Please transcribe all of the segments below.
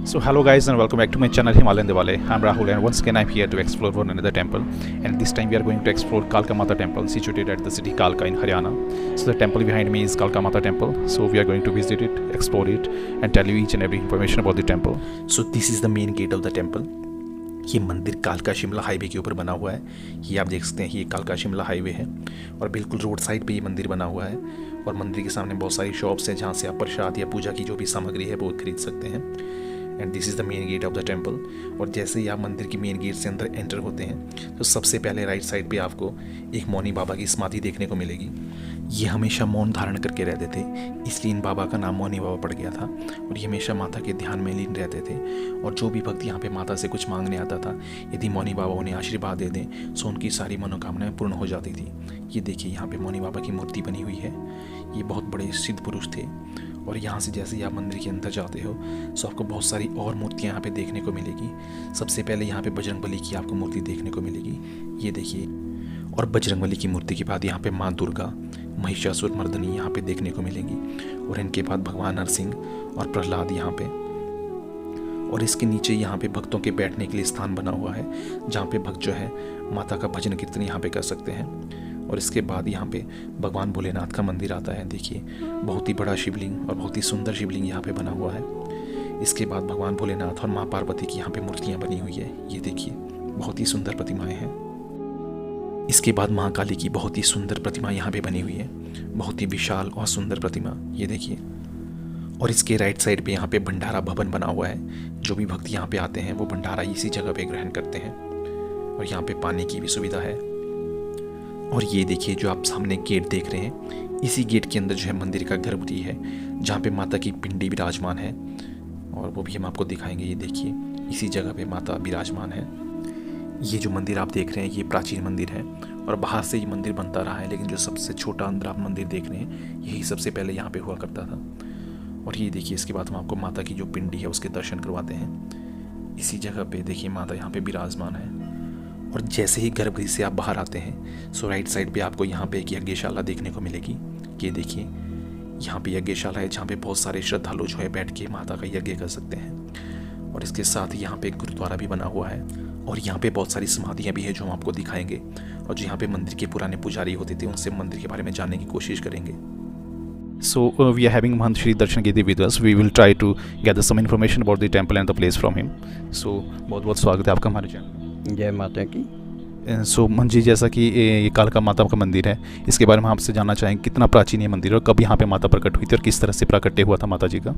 So hello guys and welcome back to my channel Himalayan Diwali. I'm Rahul and once again I'm here to explore one another temple, and this time we are going to explore Kalka Mata temple situated at the city Kalka in Haryana. So the temple behind me is Kalka Mata temple. So we are going to visit it, explore it and tell you each and every information about the temple. So this is the main gate of the temple. ये मंदिर कालका Shimla highway के ऊपर बना हुआ है। ये आप देख सकते हैं, ये कालका शिमला हाईवे है और बिल्कुल रोड साइड पे ये मंदिर बना हुआ है। और मंदिर के सामने बहुत सारी शॉप्स हैं जहाँ से आप प्रसाद या पूजा की जो भी सामग्री है वो खरीद सकते हैं। And this is the main gate of the temple. और जैसे ही आप मंदिर की मेन गेट से अंदर एंटर होते हैं तो सबसे पहले राइट साइड पे आपको एक मौनी बाबा की समाधि देखने को मिलेगी। ये हमेशा मौन धारण करके रहते थे, इसलिए इन बाबा का नाम मौनी बाबा पड़ गया था। और ये हमेशा माता के ध्यान में लीन रहते थे और जो भी भक्त यहाँ पे माता से कुछ मांगने आता था, यदि मौनी बाबा उन्हें आशीर्वाद दे दें सो उनकी सारी मनोकामनाएं पूर्ण हो जाती थी। ये देखिए यहाँ पे मौनी बाबा की मूर्ति बनी हुई है। ये बहुत बड़े सिद्ध पुरुष थे। और यहाँ से जैसे ही आप मंदिर के अंदर जाते हो सो आपको बहुत सारी और मूर्तियाँ यहाँ पे देखने को मिलेगी। सबसे पहले यहाँ पे बजरंगबली की आपको मूर्ति देखने को मिलेगी, ये देखिए। और बजरंगबली की मूर्ति के बाद यहाँ पे माँ दुर्गा, महिषासुर मर्दनी यहाँ पे देखने को मिलेगी। और इनके बाद भगवान नरसिंह और प्रहलाद यहाँ पे। और इसके नीचे यहाँ पे भक्तों के बैठने के लिए स्थान बना हुआ है जहाँ पे भक्त जो है माता का भजन कीर्तन यहाँ पे कर सकते हैं। और इसके बाद यहाँ पे भगवान भोलेनाथ का मंदिर आता है। देखिए बहुत ही बड़ा शिवलिंग और बहुत ही सुंदर शिवलिंग यहाँ पे बना हुआ है। इसके बाद भगवान भोलेनाथ और माँ पार्वती की यहाँ पे मूर्तियाँ बनी हुई है, ये देखिए बहुत ही सुंदर प्रतिमाएं हैं। इसके बाद महाकाली की बहुत ही सुंदर प्रतिमा यहाँ पे बनी हुई है, बहुत ही विशाल और सुंदर प्रतिमा, ये देखिए। और इसके राइट साइड पे यहाँ पे भंडारा भवन बना हुआ है। जो भी भक्त यहाँ पे आते हैं वो भंडारा इसी जगह पे ग्रहण करते हैं। और यहाँ पे पानी की भी सुविधा है। और ये देखिए जो आप सामने गेट देख रहे हैं, इसी गेट के अंदर जो है मंदिर का गर्भगृह है जहाँ पे माता की पिंडी विराजमान है। और वो भी हम आपको दिखाएंगे, ये देखिए इसी जगह पे माता विराजमान है। ये जो मंदिर आप देख रहे हैं ये प्राचीन मंदिर है और बाहर से ये मंदिर बनता रहा है, लेकिन जो सबसे छोटा अंदर आप मंदिर देख रहे हैं यही सबसे पहले यहाँ पे हुआ करता था। और ये देखिए इसके बाद हम आपको माता की जो पिंडी है उसके दर्शन करवाते हैं। इसी जगह पे देखिए माता यहाँ पे विराजमान है। और जैसे ही गर्भगृह से आप बाहर आते हैं सो राइट साइड पे आपको यहाँ पे एक यज्ञशाला देखने को मिलेगी। ये देखिए यहाँ पे यज्ञशाला है जहाँ पे बहुत सारे श्रद्धालु जो है बैठ के माता का यज्ञ कर सकते हैं। और इसके साथ ही यहाँ पे एक गुरुद्वारा भी बना हुआ है और यहाँ पे बहुत सारी समाधियाँ भी है जो हम आपको दिखाएंगे। और जो यहाँ पे मंदिर के पुराने पुजारी होते थे उनसे मंदिर के बारे में जानने की कोशिश करेंगे। So we are having Mahant Shri Darshan Giri with us. We will try to gather some information about the temple and the place from him. So बहुत बहुत स्वागत है आपका हमारे चैनल। जय माता की। सो महंत जी, जैसा कि ये कालका माता का मंदिर है, इसके बारे में आपसे जानना चाहेंगे कितना प्राचीन ये मंदिर है और कब यहाँ पे माता प्रकट हुई थी और किस तरह से प्राकट्य हुआ था माता जी का।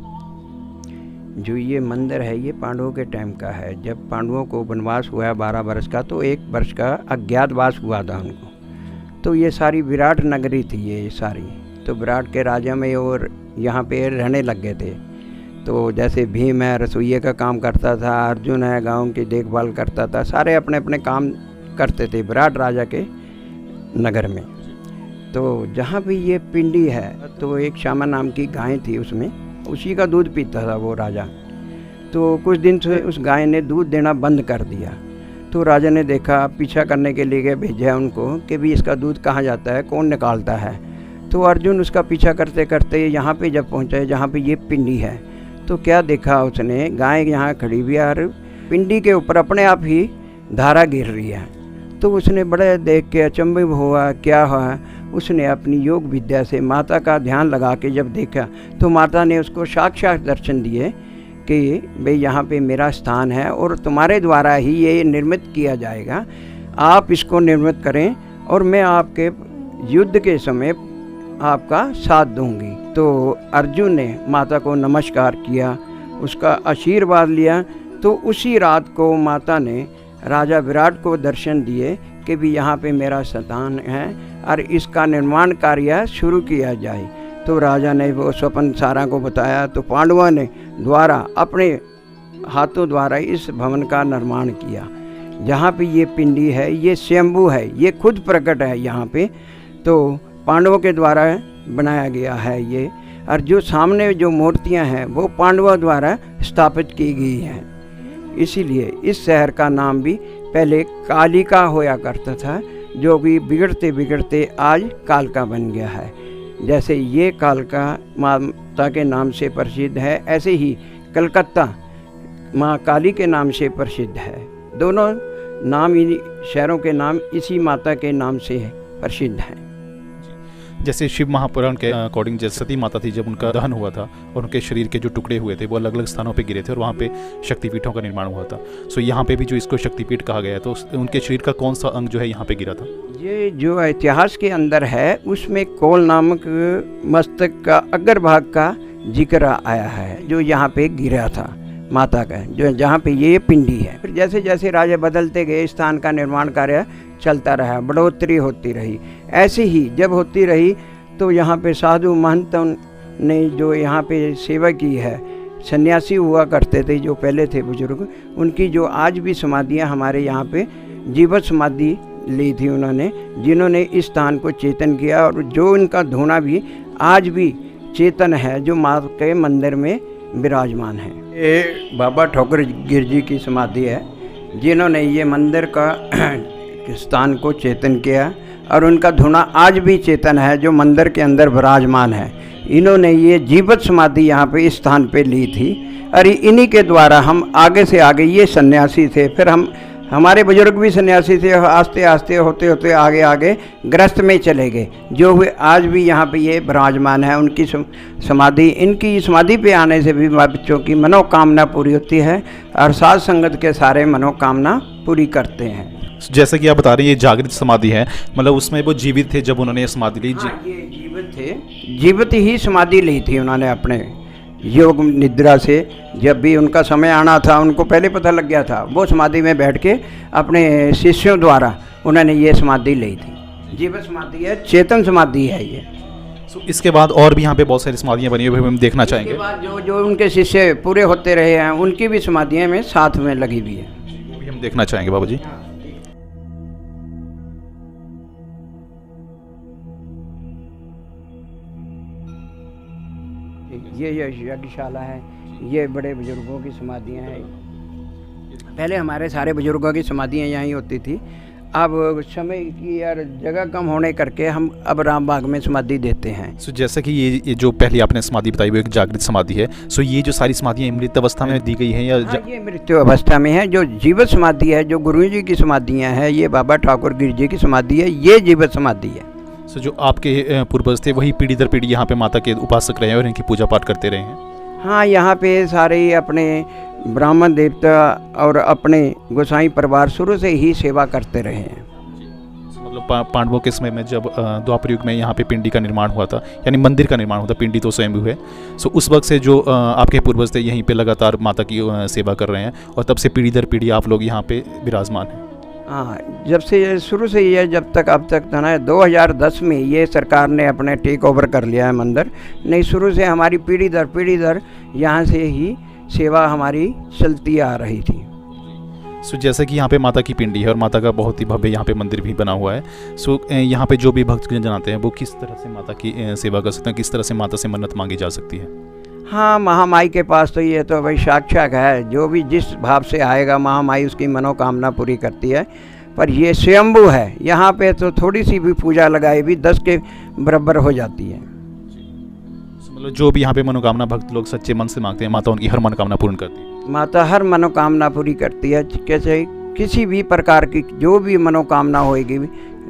जो ये मंदिर है ये पांडवों के टाइम का है। जब पांडवों को वनवास हुआ 12 वर्ष का, तो 1 वर्ष का अज्ञातवास हुआ था उनको। तो ये सारी विराट नगरी थी ये सारी, तो विराट के राजा में और यहाँ पे रहने लग गए थे। तो जैसे भीम है रसोइये का काम करता था, अर्जुन है गाँव की देखभाल करता था, सारे अपने अपने काम करते थे विराट राजा के नगर में। तो जहाँ भी ये पिंडी है तो एक श्यामा नाम की गाय थी, उसमें उसी का दूध पीता था वो राजा। तो कुछ दिन से उस गाय ने दूध देना बंद कर दिया। तो राजा ने देखा, पीछा करने के लिए भेजा उनको कि भी इसका दूध कहाँ जाता है, कौन निकालता है। तो अर्जुन उसका पीछा करते करते यहाँ पे जब पहुँचे जहाँ पे ये पिंडी है, तो क्या देखा उसने, गाय यहाँ खड़ी हुई और पिंडी के ऊपर अपने आप ही धारा गिर रही है। तो उसने बड़े देख के अचंभित हुआ, क्या हुआ। उसने अपनी योग विद्या से माता का ध्यान लगा के जब देखा तो माता ने उसको साक्षात दर्शन दिए कि भाई यहाँ पे मेरा स्थान है और तुम्हारे द्वारा ही ये निर्मित किया जाएगा, आप इसको निर्मित करें और मैं आपके युद्ध के समय आपका साथ दूंगी। तो अर्जुन ने माता को नमस्कार किया, उसका आशीर्वाद लिया। तो उसी रात को माता ने राजा विराट को दर्शन दिए कि भी यहाँ पे मेरा स्थान है और इसका निर्माण कार्य शुरू किया जाए। तो राजा ने वो स्वप्न सारा को बताया। तो पांडवों ने द्वारा अपने हाथों द्वारा इस भवन का निर्माण किया। जहाँ पे ये पिंडी है ये स्वयंभू है, ये खुद प्रकट है यहाँ पे। तो पांडवों के द्वारा बनाया गया है ये। और जो सामने जो मूर्तियाँ हैं वो पांडवों द्वारा स्थापित की गई हैं। इसीलिए इस शहर का नाम भी पहले कालिका होया करता था, जो भी बिगड़ते बिगड़ते आज कालका बन गया है। जैसे ये कालका माता के नाम से प्रसिद्ध है, ऐसे ही कलकत्ता माँ काली के नाम से प्रसिद्ध है। दोनों नाम इन शहरों के नाम इसी माता के नाम से प्रसिद्ध हैं। जैसे शिव महापुराण के अकॉर्डिंग जैसे सती माता थी, जब उनका दहन हुआ था और उनके शरीर के जो टुकड़े हुए थे वो अलग अलग स्थानों पे गिरे थे और वहाँ पे शक्तिपीठों का निर्माण हुआ था। सो यहाँ पे भी जो इसको शक्तिपीठ कहा गया है, तो उनके शरीर का कौन सा अंग जो है यहाँ पे गिरा था? ये जो इतिहास के अंदर है उसमें कोल नामक मस्तक का अग्रभाग का जिक्र आया है, जो यहाँ पे गिरा था माता का, जो जहाँ पे ये पिंडी है। फिर जैसे जैसे राजा बदलते गए स्थान का निर्माण कार्य चलता रहा, बढ़ोतरी होती रही। ऐसे ही जब होती रही तो यहाँ पे साधु महंतों ने जो यहाँ पे सेवा की है, सन्यासी हुआ करते थे जो पहले थे बुजुर्ग, उनकी जो आज भी समाधियाँ हमारे यहाँ पे जीवित समाधि ली थी उन्होंने, जिन्होंने इस स्थान को चेतन किया और जो उनका धूना भी आज भी चेतन है, जो माँ के मंदिर में विराजमान है। ये बाबा ठोकर गिर जी की समाधि है, जिन्होंने ये मंदिर का स्थान को चेतन किया और उनका धुना आज भी चेतन है, जो मंदिर के अंदर विराजमान है। इन्होंने ये जीवित समाधि यहाँ पे इस स्थान पे ली थी और इन्हीं के द्वारा हम आगे से आगे, ये सन्यासी थे, फिर हमारे बुजुर्ग भी सन्यासी थे, आस्ते आस्ते होते होते आगे आगे गृहस्थ में चले गए, जो वे आज भी यहाँ पे ये विराजमान है। उनकी समाधि, इनकी समाधि पे आने से भी बच्चों की मनोकामना पूरी होती है और साध संगत के सारे मनोकामना पूरी करते हैं। जैसे कि आप बता रहे हैं ये जागृत समाधि है, मतलब उसमें वो जीवित थे जब उन्होंने ये समाधि ली? हाँ, ये जीवित थे, जीवित ही समाधि ली थी उन्होंने अपने योग निद्रा से। जब भी उनका समय आना था, उनको पहले पता लग गया था, वो समाधि में बैठ के अपने शिष्यों द्वारा उन्होंने ये समाधि ली थी। जीवित समाधि है, चेतन समाधि है ये। इसके बाद और भी यहाँ पे बहुत सारी समाधियाँ बनी हुई हम देखना चाहेंगे। इसके बाद जो जो उनके शिष्य पूरे होते रहे हैं, उनकी भी समाधियाँ में साथ में लगी हुई है, वो भी हम देखना चाहेंगे बाबा जी। ये यज्ञशाला है, ये बड़े बुजुर्गों की समाधियाँ हैं। पहले हमारे सारे बुजुर्गों की समाधियाँ यहीं होती थी। अब समय की यार जगह कम होने करके हम अब राम बाग में समाधि देते हैं। सो जैसे कि ये जो पहली आपने समाधि बताई वो एक जागृत समाधि है, सो ये जो सारी समाधियाँ मृत अवस्था में दी गई हैं या ये मृत्यु अवस्था में है। जो जीवित समाधि है, जो गुरु जी की समाधियाँ हैं, ये बाबा ठाकुर गिर जी की समाधि है, ये जीवित समाधि है। सो जो आपके पूर्वज थे वही पीढ़ी दर पीढ़ी यहाँ पे माता के उपासक रहे हैं और इनकी पूजा पाठ करते रहे हैं? हाँ, यहाँ पे सारे अपने ब्राह्मण देवता और अपने गोसाई परिवार शुरू से ही सेवा करते रहे हैं। मतलब पांडवों के समय में जब द्वापर युग में यहाँ पे पिंडी का निर्माण हुआ था, यानी मंदिर का निर्माण हुआ था, पिंडी तो स्वयं है, सो उस वक्त से जो आपके पूर्वज थे यहीं पे लगातार माता की सेवा कर रहे हैं और तब से पीढ़ी दर पीढ़ी आप लोग यहाँ पे विराजमान हैं? हाँ, जब से शुरू से ये जब तक अब तक था ना, 2010 में ये सरकार ने अपने टेक ओवर कर लिया है मंदिर। नहीं, शुरू से हमारी पीढ़ी दर यहाँ से ही सेवा हमारी चलती आ रही थी। सो जैसे कि यहाँ पे माता की पिंडी है और माता का बहुत ही भव्य यहाँ पे मंदिर भी बना हुआ है, सो यहाँ पे जो भी भक्तजन आते हैं वो किस तरह से माता की सेवा कर सकते हैं, किस तरह से माता से मन्नत मांगी जा सकती है? हाँ, महामाई के पास तो ये तो भाई साक्षात है, जो भी जिस भाव से आएगा महामाई उसकी मनोकामना पूरी करती है। पर ये स्वयंभू है, यहाँ पे तो थोड़ी सी भी पूजा लगाई भी 10 के बराबर हो जाती है। मतलब जो भी यहाँ पे मनोकामना भक्त लोग सच्चे मन से मांगते हैं, माता उनकी हर मनोकामना पूर्ण करती है? माता हर मनोकामना पूरी करती है। कैसे किसी भी प्रकार की जो भी मनोकामना होएगी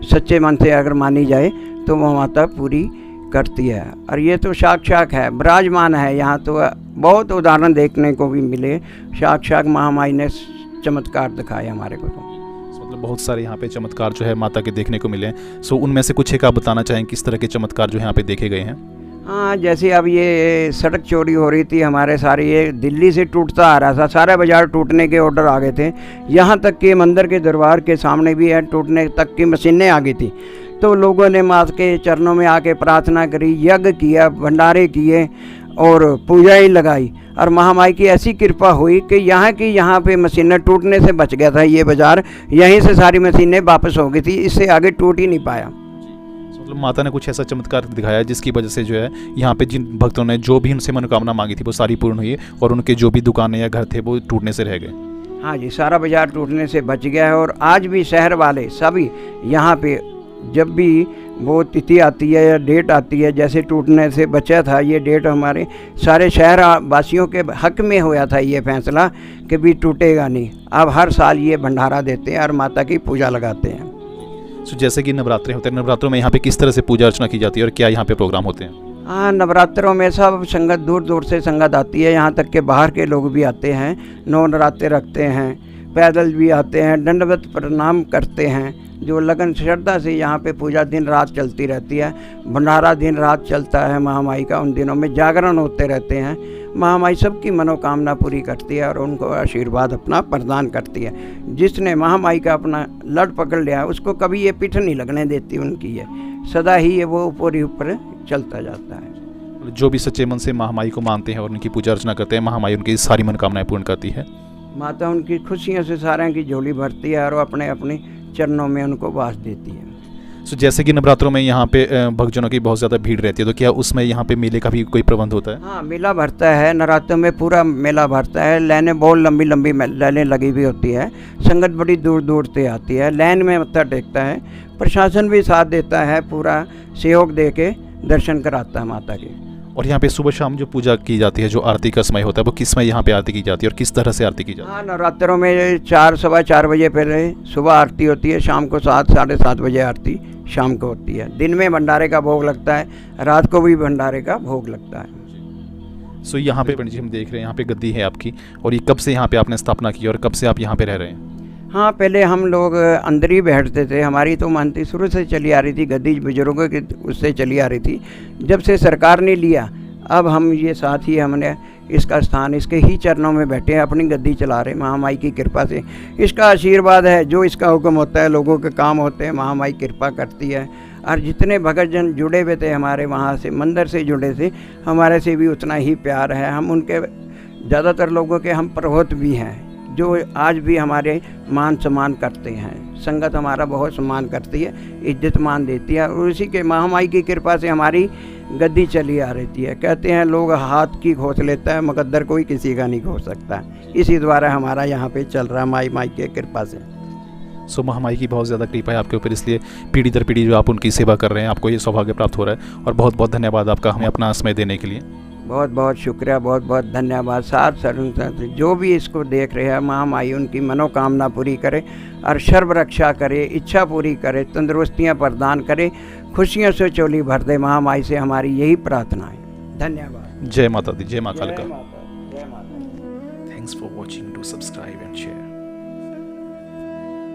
सच्चे मन से अगर मानी जाए तो वो माता पूरी करती है। और ये तो साक्षात है, विराजमान है यहाँ। तो बहुत उदाहरण देखने को भी मिले, साक्षात महामाई ने चमत्कार दिखाए हमारे को। तो मतलब बहुत सारे यहाँ पे चमत्कार जो है माता के देखने को मिले, सो उनमें से कुछ एक आप बताना चाहें किस तरह के चमत्कार जो यहाँ पे देखे गए हैं? हाँ, जैसे अब ये सड़क चोरी हो रही थी हमारे सारे, ये दिल्ली से टूटता आ रहा था, सारा बाजार टूटने के ऑर्डर आ गए थे, यहाँ तक कि मंदिर के दरबार के सामने भी है टूटने तक की मशीनें आ गई थी। तो लोगों ने माता के चरणों में आके प्रार्थना करी, यज्ञ किया, भंडारे किए और पूजा ही लगाई और महामाई की ऐसी कृपा हुई कि यहाँ पे मशीनें टूटने से बच गया था। ये बाज़ार यहीं से सारी मशीनें वापस हो गई थी, इससे आगे टूट ही नहीं पाया। मतलब माता ने कुछ ऐसा चमत्कार दिखाया जिसकी वजह से जो है यहाँ पे जिन भक्तों ने जो भी उनसे मनोकामना मांगी थी वो सारी पूर्ण हुई और उनके जो भी दुकानें या घर थे वो टूटने से रह गए। हाँ जी, सारा बाज़ार टूटने से बच गया है और आज भी शहर वाले सभी यहाँ पे जब भी वो तिथि आती है या डेट आती है, जैसे टूटने से बचा था ये डेट, हमारे सारे शहर वासियों के हक में होया था ये फैसला कि भी टूटेगा नहीं। अब हर साल ये भंडारा देते हैं और माता की पूजा लगाते हैं। सो जैसे कि नवरात्रे होते हैं, नवरात्रों में यहाँ पे किस तरह से पूजा अर्चना की जाती है और क्या यहाँ पे प्रोग्राम होते हैं? हाँ, नवरात्रों में सब संगत दूर दूर से संगत आती है, यहाँ तक के बाहर के लोग भी आते हैं, 9 नराते रखते हैं, पैदल भी आते हैं, दंडवत प्रणाम करते हैं। जो लगन श्रद्धा से यहाँ पे पूजा दिन रात चलती रहती है, भंडारा दिन रात चलता है महामाई का। उन दिनों में जागरण होते रहते हैं। महामाई सबकी मनोकामना पूरी करती है और उनको आशीर्वाद अपना प्रदान करती है। जिसने महामाई का अपना लड़ पकड़ लिया उसको कभी ये पीठ नहीं लगने देती उनकी, ये सदा ही ये वो ऊपर ही ऊपर चलता जाता है। जो भी सच्चे मन से महामाई को मानते हैं और उनकी पूजा अर्चना करते हैं, महामाई उनकी सारी मनोकामनाएं पूर्ण करती है। माता उनकी खुशियों से सारे की झोली भरती है और अपने अपने चरणों में उनको वास देती है। सो जैसे कि नवरात्रों में यहाँ पे भक्तजनों की बहुत ज़्यादा भीड़ रहती है, तो क्या उसमें यहाँ पे मेले का भी कोई प्रबंध होता है? हाँ, मेला भरता है, नवरात्रों में पूरा मेला भरता है। लाइनें बहुत लंबी लंबी लाइनें लगी हुई होती है, संगत बड़ी दूर दूर से आती है, लाइन में मत्था टेकता है। प्रशासन भी साथ देता है, पूरा सहयोग दे के दर्शन कराता है माता के। और यहाँ पे सुबह शाम जो पूजा की जाती है, जो आरती का समय होता है, वो किस समय यहाँ पे आरती की जाती है और किस तरह से आरती की जाती है? हाँ, नवरात्रों में 4 सवा 4 बजे पहले सुबह आरती होती है, शाम को 7 साढ़े 7 बजे आरती शाम को होती है। दिन में भंडारे का भोग लगता है, रात को भी भंडारे का भोग लगता है। सो यहाँ पे पंडित जी हम देख रहे हैं, यहाँ पे गद्दी है आपकी, और ये कब से यहाँ पे आपने स्थापना की और कब से आप यहाँ पे रह रहे हैं? हाँ, पहले हम लोग अंदर ही बैठते थे। हमारी तो मानती शुरू से चली आ रही थी, गद्दी बुजुर्गों की उससे चली आ रही थी। जब से सरकार ने लिया, अब हम ये साथ ही हमने इसका स्थान इसके ही चरणों में बैठे हैं, अपनी गद्दी चला रहे। महामाई की कृपा से इसका आशीर्वाद है, जो इसका हुक्म होता है लोगों के काम होते हैं, महामाई कृपा करती है। और जितने भगत जन जुड़े हुए थे हमारे वहाँ से, मंदिर से जुड़े थे, हमारे से भी उतना ही प्यार है। हम उनके ज़्यादातर लोगों के हम प्रहोत भी हैं, जो आज भी हमारे मान सम्मान करते हैं। संगत हमारा बहुत सम्मान करती है, इज्जत मान देती है, और उसी के महामाई की कृपा से हमारी गद्दी चली आ रहती है। कहते हैं लोग हाथ की खोस लेता है, मुकद्दर कोई किसी का नहीं खोस सकता। इसी द्वारा हमारा यहाँ पे चल रहा है माई के कृपा से। सो महामाई की बहुत ज़्यादा कृपा है आपके ऊपर, इसलिए पीढ़ी दर पीढ़ी जो आप उनकी सेवा कर रहे हैं, आपको ये सौभाग्य प्राप्त हो रहा है। और बहुत बहुत धन्यवाद आपका हमें अपना समय देने के लिए। बहुत बहुत शुक्रिया, बहुत बहुत धन्यवाद। साथ जो भी इसको देख रहे हैं, महामाई उनकी मनोकामना पूरी करे और सर्व रक्षा करे, इच्छा पूरी करे, तंदुरुस्तियाँ प्रदान करे, खुशियों से चोली भर दे। महामाई से हमारी यही प्रार्थना है। धन्यवाद। जय माता दी, जय माँ कालिका। जय माता। Thanks for watching, to subscribe.